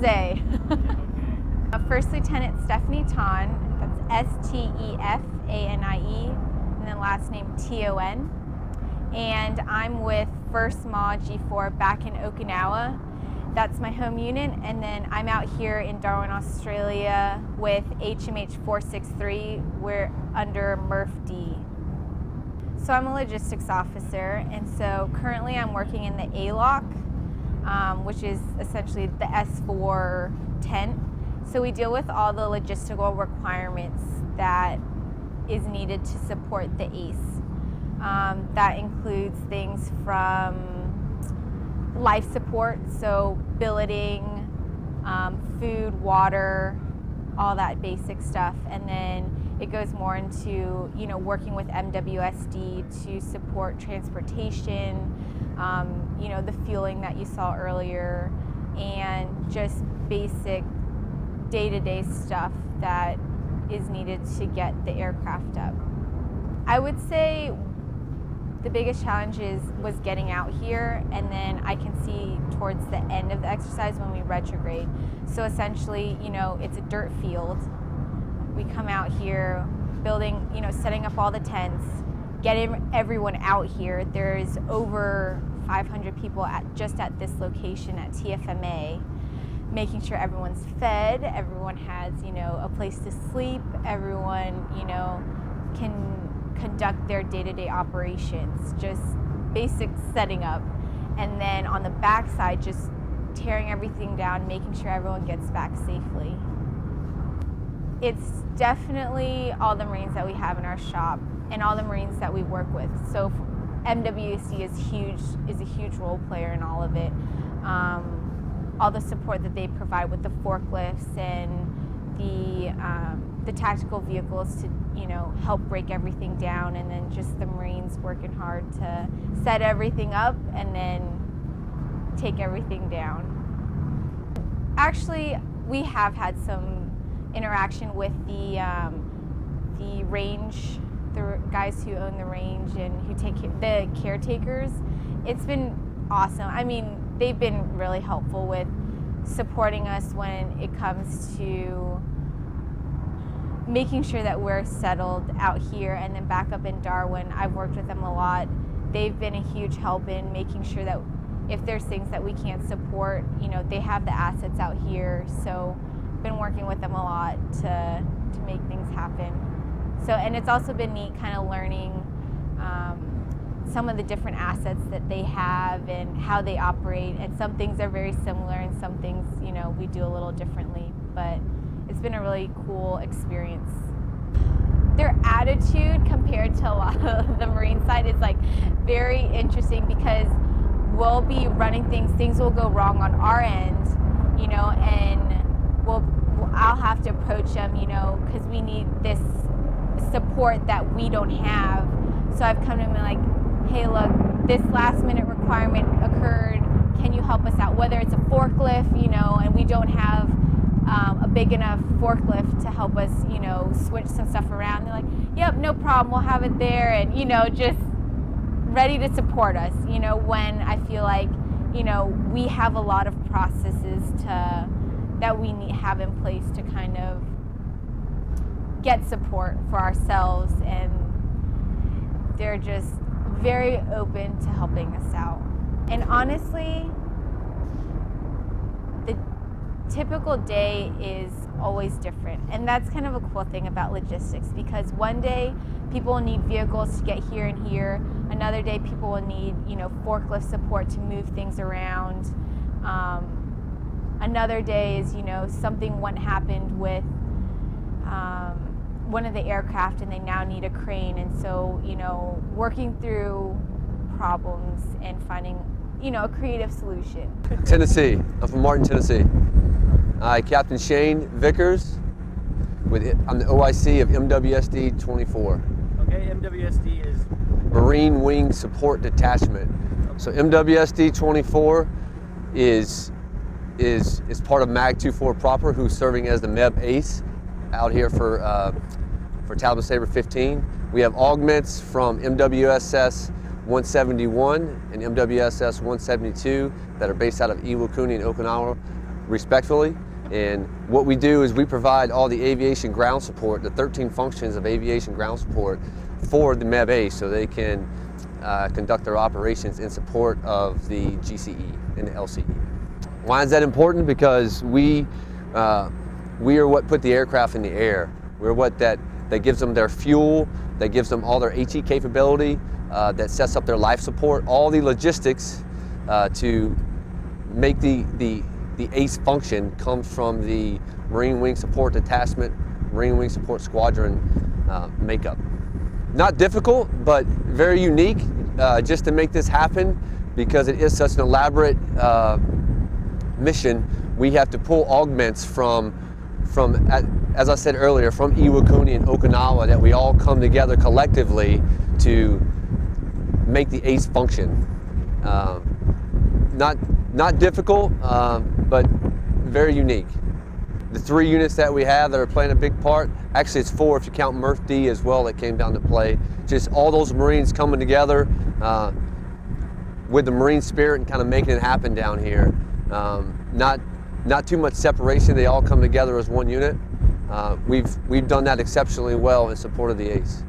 Jose. First Lieutenant Stephanie Ton, that's S-T-E-F-A-N-I-E, and then last name T-O-N. And I'm with 1st MA G4 back in Okinawa. That's my home unit, and then I'm out here in Darwin, Australia with HMH 463. We're under MRF D. So I'm a logistics officer, and so currently I'm working in the A-Lock, which is essentially the S4 tent. So we deal with all the logistical requirements that is needed to support the ACE. That includes things from life support, so billeting, food, water, all that basic stuff, and then it goes more into, you know, working with MWSD to support transportation, you know, the fueling that you saw earlier, and just basic day-to-day stuff that is needed to get the aircraft up. I would say the biggest challenge was getting out here, and then I can see towards the end of the exercise when we retrograde. So essentially, you know, it's a dirt field. We come out here, building, you know, setting up all the tents, getting everyone out here. There's over 500 people just at this location at TFMA, making sure everyone's fed, everyone has, you know, a place to sleep, everyone, you know, can conduct their day-to-day operations, just basic setting up. And then on the back side, just tearing everything down, making sure everyone gets back safely. It's definitely all the Marines that we have in our shop and all the Marines that we work with. So MWSD is a huge role player in all of it. All the support that they provide with the forklifts and the tactical vehicles to, you know, help break everything down, and then just the Marines working hard to set everything up and then take everything down. Actually, we have had some interaction with the range, the guys who own the range and who take the caretakers. It's been awesome. I mean, they've been really helpful with supporting us when it comes to making sure that we're settled out here, and then back up in Darwin. I've worked with them a lot. They've been a huge help in making sure that if there's things that we can't support, you know, they have the assets out here. So been working with them a lot to make things happen. So, and it's also been neat kind of learning some of the different assets that they have and how they operate, and some things are very similar and some things, you know, we do a little differently, but it's been a really cool experience. Their attitude compared to a lot of the Marine side is like very interesting, because we'll be running things will go wrong on our end, you know, and I'll have to approach them, you know, because we need this support that we don't have. So I've come to them and like, hey, look, this last minute requirement occurred. Can you help us out? Whether it's a forklift, you know, and we don't have a big enough forklift to help us, you know, switch some stuff around. They're like, yep, no problem, we'll have it there, and, you know, just ready to support us, you know, when I feel like, you know, we have a lot of processes that we have in place to kind of get support for ourselves, and they're just very open to helping us out. And honestly, the typical day is always different, and that's kind of a cool thing about logistics, because one day people will need vehicles to get here and here, another day people will need, you know, forklift support to move things around, another day is, you know, something happened with one of the aircraft and they now need a crane, and so, you know, working through problems and finding, you know, a creative solution. Tennessee. I'm from Martin, Tennessee. Captain Shane Vickers. I'm the OIC of MWSD 24. Okay, MWSD is? Marine Wing Support Detachment. Okay. So MWSD 24 is part of MAG 24 proper, who's serving as the MEB ACE out here for Talisman Sabre 15. We have augments from MWSS 171 and MWSS 172 that are based out of Iwakuni in Okinawa, respectfully. And what we do is we provide all the aviation ground support, the 13 functions of aviation ground support for the MEB ACE, so they can conduct their operations in support of the GCE and the LCE. Why is that important? Because we are what put the aircraft in the air. We're what that gives them their fuel, that gives them all their HE capability, that sets up their life support, all the logistics to make the ACE function comes from the Marine Wing Support Detachment, Marine Wing Support Squadron makeup. Not difficult, but very unique just to make this happen, because it is such an elaborate mission. We have to pull augments from as I said earlier, from Iwakuni and Okinawa, that we all come together collectively to make the ACE function. Not difficult, but very unique. The 3 units that we have that are playing a big part, actually it's 4 if you count MRF D as well, that came down to play. Just all those Marines coming together with the Marine spirit and kind of making it happen down here. Not too much separation, they all come together as one unit. We've done that exceptionally well in support of the ACE.